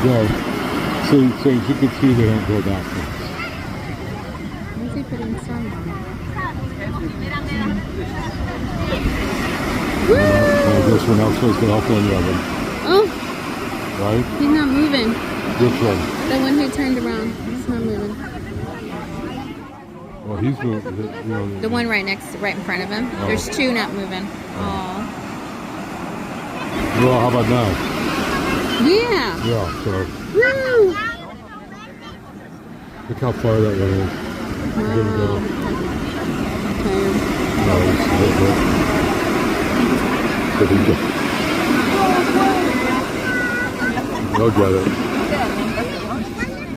go. So as you can see, they don't go backwards. Why is he putting sun on? I guess we're not supposed to help any of them. Oh, Right? he's not moving. Which one? The one who turned around. He's not moving. Well, he's moving. You know, The one right in front of him. Oh. There's two not moving. Oh. Well, how about now? Yeah. Yeah, so Woo! look how far that one is. We're gonna go. Okay. No, it's a little bit. There we go. They'll get it.